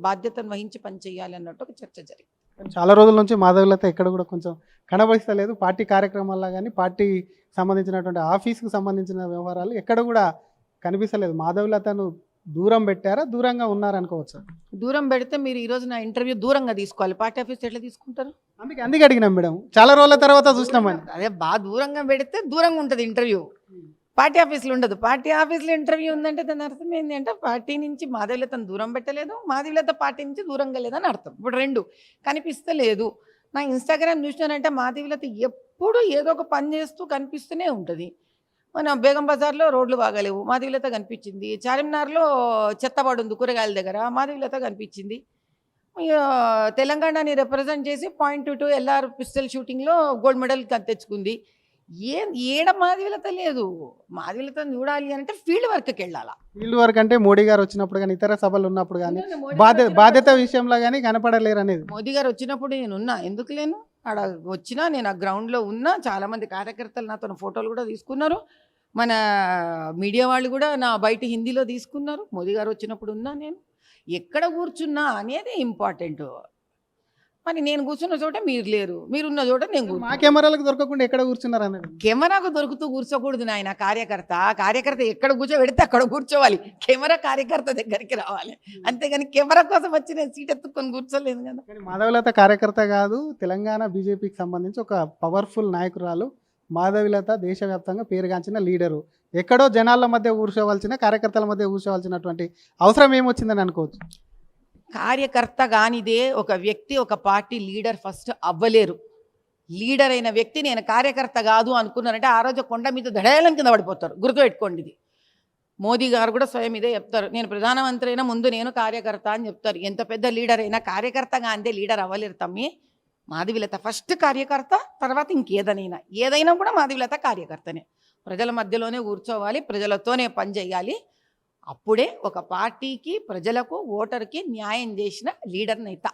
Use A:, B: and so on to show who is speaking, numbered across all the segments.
A: బాధ్యతను వహించి పనిచేయాలి అన్నట్టు ఒక చర్చ జరిగింది.
B: చాలా రోజుల నుంచి మాధవీలత ఎక్కడ కూడా కొంచెం కనబడిస్తలేదు. పార్టీ కార్యక్రమాల్లో కానీ పార్టీ సంబంధించినటువంటి ఆఫీస్కి సంబంధించిన వ్యవహారాలు ఎక్కడ కూడా కనిపిస్తలేదు. మాధవీలతను దూరం పెట్టారా, దూరంగా ఉన్నారనుకోవచ్చు?
A: దూరం పెడితే మీరు ఈరోజు నా ఇంటర్వ్యూ దూరంగా తీసుకోవాలి, పార్టీ ఆఫీస్ ఎట్లా తీసుకుంటారు?
B: అందుకే అడిగినాం మేడం, చాలా రోజుల తర్వాత చూసినామని.
A: అదే బాగా దూరంగా పెడితే దూరంగా ఉంటుంది ఇంటర్వ్యూ, పార్టీ ఆఫీస్లో ఉండదు. పార్టీ ఆఫీస్లో ఇంటర్వ్యూ ఉందంటే దాని అర్థం ఏంటి అంటే పార్టీ నుంచి మాధవీలతను దూరం పెట్టలేదు, మాధవీలత పార్టీ నుంచి దూరంగా లేదని అర్థం. ఇప్పుడు రెండు కనిపిస్తలేదు. నా ఇన్స్టాగ్రామ్ చూసినానంటే మాధవీలత ఎప్పుడు ఏదో ఒక పని చేస్తూ కనిపిస్తూనే ఉంటుంది. మన బేగం బజార్లో రోడ్లు బాగాలేవు, మాధవీలత కనిపించింది. చార్మినార్లో చెత్తబడి ఉంది కూరగాయల దగ్గర, మాధవీలత కనిపించింది. తెలంగాణని రిప్రజెంట్ చేసి .22 LR పిస్టల్ షూటింగ్లో గోల్డ్ మెడల్ తెచ్చుకుంది. ఏడ మాధవీలత లేదు. మాధవీలతను చూడాలి అంటే ఫీల్డ్ వర్క్కి వెళ్ళాలా.
B: ఫీల్డ్ వర్క్ అంటే మోడీ గారు వచ్చినప్పుడు కానీ ఇతర సభలు ఉన్నప్పుడు కానీ బాధ్యత విషయంలో కానీ కనపడలేరు అనేది.
A: మోదీ గారు వచ్చినప్పుడు నేను ఉన్నా, ఎందుకు లేను? ఆడ వచ్చినా నేను ఆ గ్రౌండ్లో ఉన్నా. చాలామంది కార్యకర్తలు నాతో ఫోటోలు కూడా తీసుకున్నారు. మన మీడియా వాళ్ళు కూడా నా బయట హిందీలో తీసుకున్నారు. మోదీ గారు వచ్చినప్పుడు ఉన్నా. నేను ఎక్కడ కూర్చున్నా అనేది ఇంపార్టెంట్. మరి నేను కూర్చున్న చోట మీరు లేరు, మీరున్న చోట నేను
B: మా కెమెరాలకు దొరకకుండా ఎక్కడ కూర్చున్నారు అన్నది.
A: కెమెరాకు దొరుకుతూ కూర్చోకూడదు నాయన. కార్యకర్త ఎక్కడ కూర్చోబెడితే అక్కడ కూర్చోవాలి. కెమెరా కార్యకర్త దగ్గరికి రావాలి, అంతేగాని కెమెరా కోసం వచ్చి నేను సీట్ ఎత్తుకొని కూర్చోలేదు కదా.
B: మాధవీలత కార్యకర్త కాదు, తెలంగాణ బీజేపీకి సంబంధించి ఒక పవర్ఫుల్ నాయకురాలు. మాధవీలత దేశవ్యాప్తంగా పేరుగాంచిన లీడరు. ఎక్కడో జనాల మధ్య కూర్చోవలసిన, కార్యకర్తల మధ్య కూర్చోవలసినటువంటి అవసరం ఏమొచ్చిందని అనుకోవచ్చు.
A: కార్యకర్త కానిదే ఒక వ్యక్తి ఒక పార్టీ లీడర్ ఫస్ట్ అవ్వలేరు. లీడర్ అయిన వ్యక్తి నేను కార్యకర్త కాదు అనుకున్నారంటే ఆ రోజు కొండ మీద దడేలం కింద పడిపోతారు. గుర్తుపెట్టుకోండి ఇది. మోదీ గారు కూడా స్వయం ఇదే చెప్తారు, నేను ప్రధానమంత్రి అయినా ముందు నేను కార్యకర్త అని చెప్తారు. ఎంత పెద్ద లీడర్ అయినా కార్యకర్తగా అంతే లీడర్ అవ్వలేరు తమ్మి. మాధవీలత ఫస్ట్ కార్యకర్త, తర్వాత ఏదైనా కూడా మాధవీలత కార్యకర్తనే. ప్రజల మధ్యలోనే కూర్చోవాలి, ప్రజలతోనే పనిచేయాలి. అప్పుడే ఒక పార్టీకి, ప్రజలకు, ఓటర్కి న్యాయం చేసిన లీడర్ నేత.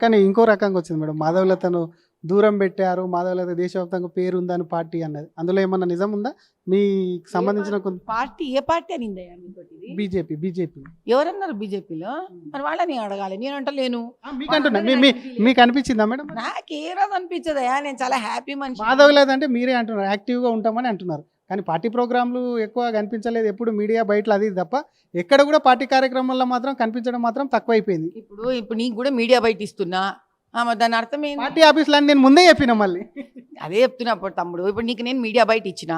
B: కానీ ఇంకో రకంగా వచ్చింది మేడం, మాధవీలతను దూరం పెట్టారు, మాధవీలత దేశవ్యాప్తంగా పేరు ఉందని పార్టీ అన్నది. అందులో ఏమన్నా నిజం ఉందా? మీకు సంబంధించిన
A: పార్టీ ఏ పార్టీ అనిందయ్యా?
B: బీజేపీ
A: ఎవరన్నారు బీజేపీలో? మరి వాళ్ళని అడగాలి, నేను అంటలేను.
B: మీకు అనిపించిందా మేడం?
A: నాకు ఏ రోజు అనిపించదయా, నేను చాలా హ్యాపీ మనిషి.
B: మాధవీలత అంటే మీరే అంటున్నారు యాక్టివ్గా ఉంటామని అంటున్నారు, కానీ పార్టీ ప్రోగ్రాంలు ఎక్కువ కనిపించలేదు. ఎప్పుడు మీడియా బయటలో అది తప్ప ఎక్కడ కూడా పార్టీ కార్యక్రమాల్లో మాత్రం కనిపించడం మాత్రం తక్కువైపోయింది.
A: ఇప్పుడు నీకు కూడా మీడియా బయట ఇస్తున్నా, దాని అర్థం ఏంటి?
B: పార్టీ ఆఫీస్లో నేను ముందే చెప్పిన, మళ్ళీ
A: అదే చెప్తున్నప్పుడు తమ్ముడు. ఇప్పుడు నీకు నేను మీడియా బయట ఇచ్చిన,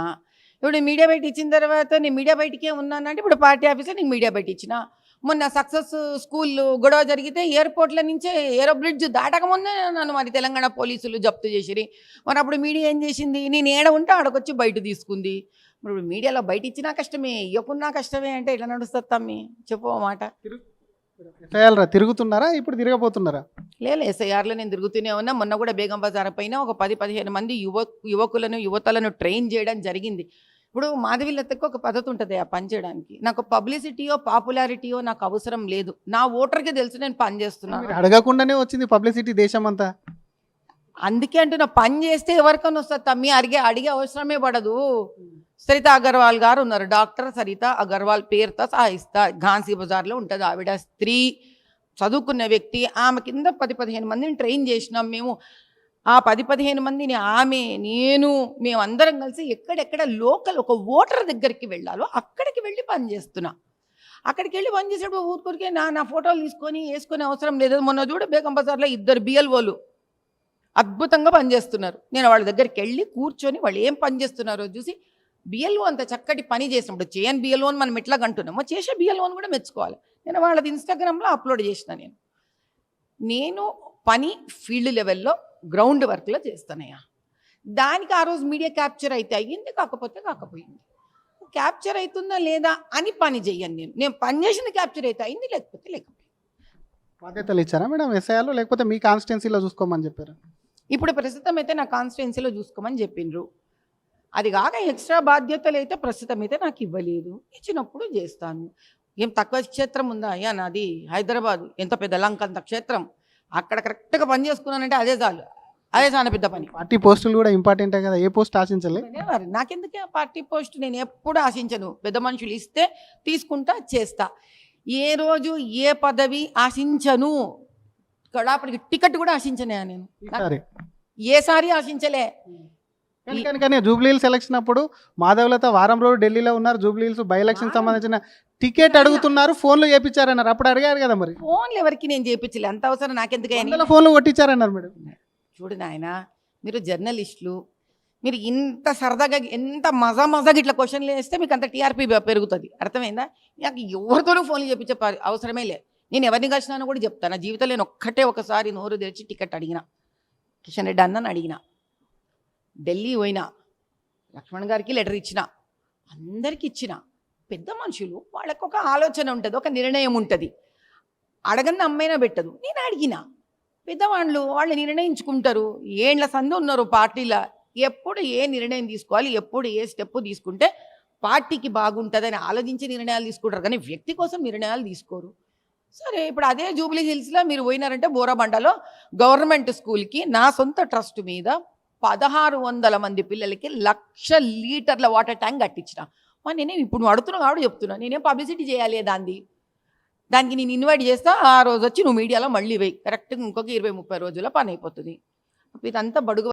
A: ఇప్పుడు మీడియా బయట ఇచ్చిన తర్వాత నేను మీడియా బయటకే ఉన్నానంటే ఇప్పుడు పార్టీ ఆఫీస్లో నీకు మీడియా బయట ఇచ్చిన. మొన్న సక్సెస్ స్కూల్ గొడవ జరిగితే ఎయిర్పోర్ట్ల నుంచే ఏరో బ్రిడ్జ్ దాటకముందే నన్ను మరి తెలంగాణ పోలీసులు జప్తు చేసిరి. మరి అప్పుడు మీడియా ఏం చేసింది? నేను ఏడ ఉంటే ఆడకొచ్చి బయట తీసుకుంది. మరి ఇప్పుడు మీడియాలో బయట ఇచ్చినా కష్టమే, ఇవ్వకున్నా కష్టమే అంటే ఎట్లా నడుస్తుంది తమ్మి? చెప్పు మాట.
B: తిరుగుతున్నారా? ఇప్పుడు తిరగబోతున్నారా?
A: లేదు, ఎస్ఐఆర్లో నేను తిరుగుతూనే ఉన్నా. మొన్న కూడా బేగం బజార్ పైన ఒక 10-15 మంది యువతలను ట్రైన్ చేయడం జరిగింది. ఇప్పుడు మాధవీలతకు ఒక పద్ధతి ఉంటుంది ఆ పని చేయడానికి. నాకు పబ్లిసిటీయో పాపులారిటీయో నాకు అవసరం లేదు. నా ఓటర్కి తెలుసు నేను పని చేస్తున్నాను.
B: అడగకుండానే వచ్చింది పబ్లిసిటీ దేశం అంతా.
A: అందుకే అంటున్నా, పని చేస్తే ఎవరికైనా వస్తుంది తమ్మి, అడిగే అవసరమే పడదు. సరిత అగర్వాల్ గారు ఉన్నారు, డాక్టర్ సరిత అగర్వాల్ పేరుతో సాయిస్తా, ఝాన్సీ బజార్లో ఉంటుంది. ఆవిడ స్త్రీ, చదువుకున్న వ్యక్తి. ఆమె కింద 10-15 మందిని ట్రైన్ చేసినాం మేము. ఆ 10-15 మందిని మేమందరం కలిసి ఎక్కడెక్కడ లోకల్ ఒక ఓటర్ దగ్గరికి వెళ్ళాలో అక్కడికి వెళ్ళి పనిచేస్తున్నా. అక్కడికి వెళ్ళి పనిచేసేటప్పుడు ఊరికొరికే నా ఫోటోలు తీసుకొని వేసుకునే అవసరం లేదు. మొన్న చూడ బేగం బజార్లో 2 BLOలు అద్భుతంగా పనిచేస్తున్నారు. నేను వాళ్ళ దగ్గరికి వెళ్ళి కూర్చొని వాళ్ళు ఏం పని చేస్తున్నారో చూసి, BLO అంత చక్కటి పని చేసినప్పుడు చేయని BLOని మనం ఎట్లా కంటున్నామో చేసే BLOని కూడా మెచ్చుకోవాలి. నేను వాళ్ళది ఇన్స్టాగ్రామ్లో అప్లోడ్ చేసిన. నేను పని ఫీల్డ్ లెవెల్లో గ్రౌండ్ వర్క్లో చేస్తానయ్యా. దానికి ఆ రోజు మీడియా క్యాప్చర్ అయితే అయ్యింది, కాకపోయింది. క్యాప్చర్ అవుతుందా లేదా అని పని చెయ్యను. నేను పని చేసింది క్యాప్చర్ అయితే అయింది, లేకపోతే.
B: బాధ్యతలు ఇచ్చారా మేడం ఎస్ఐఆర్లో, లేకపోతే మీ కాన్స్టిట్యున్సీలో చూసుకోమని చెప్పారు?
A: ఇప్పుడు ప్రస్తుతం అయితే నా కాన్స్టిట్యున్సీలో చూసుకోమని చెప్పిండ్రు. అది కాక ఎక్స్ట్రా బాధ్యతలు అయితే ప్రస్తుతం అయితే నాకు ఇవ్వలేదు. ఇచ్చినప్పుడు చేస్తాను. ఏం తక్కువ క్షేత్రం ఉందా అయ్యా నాది? హైదరాబాద్ ఎంత పెద్ద లంక అంత క్షేత్రం. అక్కడ కరెక్ట్గా పని చేసుకున్నానంటే అదే చాలు. అదే చాలా పెద్ద పని.
B: పార్టీ పోస్టులు కూడా ఇంపార్టెంటే కదా, ఏ పోస్ట్ ఆశించలే?
A: మరి నాకెందుకే పార్టీ పోస్ట్? నేను ఎప్పుడు ఆశించను. పెద్ద మనుషులు ఇస్తే తీసుకుంటా, చేస్తా. ఏ రోజు ఏ పదవి ఆశించను, కడాపడికి టికెట్ కూడా ఆశించనే నేను,
B: ఈసారి
A: ఏసారి ఆశించలే.
B: కానీ జూబ్లీహిల్స్ ఎలక్షన్ అప్పుడు మాధవలత వారం రోజు ఢిల్లీలో ఉన్నారు. జూబ్లీహిల్స్ బై ఎలక్షన్ సంబంధించిన టికెట్ అడుగుతున్నారు, ఫోన్లు చేపించారన్నారు. అప్పుడు అడిగారు కదా మరి.
A: ఫోన్లు ఎవరికి నేను చేయించలే, అంత అవసరం నాకెందుకని.
B: వందల ఫోన్లు కొట్టించారన్నారు మేడం.
A: చూడు నాయన, మీరు జర్నలిస్టులు, మీరు ఇంత సరదాగా ఎంత మజాగా ఇట్లా క్వశ్చన్లు వేస్తే మీకు అంత టీఆర్పీ పెరుగుతుంది. అర్థమైందా? నాకు ఎవరితోనూ ఫోన్లు చేయించే అవసరమే లే. నేను ఎవరిని కలిసినానో కూడా చెప్తాను. నా జీవితంలో నేను ఒక్కటే ఒకసారి నోరు తెరిచి టికెట్ అడిగిన, కిషన్ రెడ్డి అన్నని అడిగిన, ఢిల్లీ పోయినా, లక్ష్మణ్ గారికి లెటర్ ఇచ్చిన, అందరికి ఇచ్చిన. పెద్ద మనుషులు, వాళ్ళకు ఒక ఆలోచన ఉంటుంది, ఒక నిర్ణయం ఉంటుంది. అడగని అమ్మైనా పెట్టదు. నేను అడిగిన, పెద్దవాళ్ళు వాళ్ళు నిర్ణయించుకుంటారు. ఏండ్ల సందు ఉన్నారు పార్టీలో, ఎప్పుడు ఏ నిర్ణయం తీసుకోవాలి, ఎప్పుడు ఏ స్టెప్ తీసుకుంటే పార్టీకి బాగుంటుందని ఆలోచించి నిర్ణయాలు తీసుకుంటారు, కానీ వ్యక్తి కోసం నిర్ణయాలు తీసుకోరు. సరే, ఇప్పుడు అదే జూబ్లీ హిల్స్లో మీరు పోయినారంటే బోరబండలో గవర్నమెంట్ స్కూల్కి నా సొంత ట్రస్ట్ మీద 1600 మంది పిల్లలకి 1,00,000 లీటర్ల వాటర్ ట్యాంక్ కట్టించిన. నేనేం ఇప్పుడు నువ్వు అడుగుతున్నావు కాబట్టి చెప్తున్నా, నేనేం పబ్లిసిటీ చేయాలి దానికి నేను ఇన్వైట్ చేస్తా. ఆ రోజు వచ్చి నువ్వు మీడియాలో మళ్ళీ వేయి, కరెక్ట్గా ఇంకొక 20-30 రోజుల్లో పని అయిపోతుంది. ఇదంతా బడుగు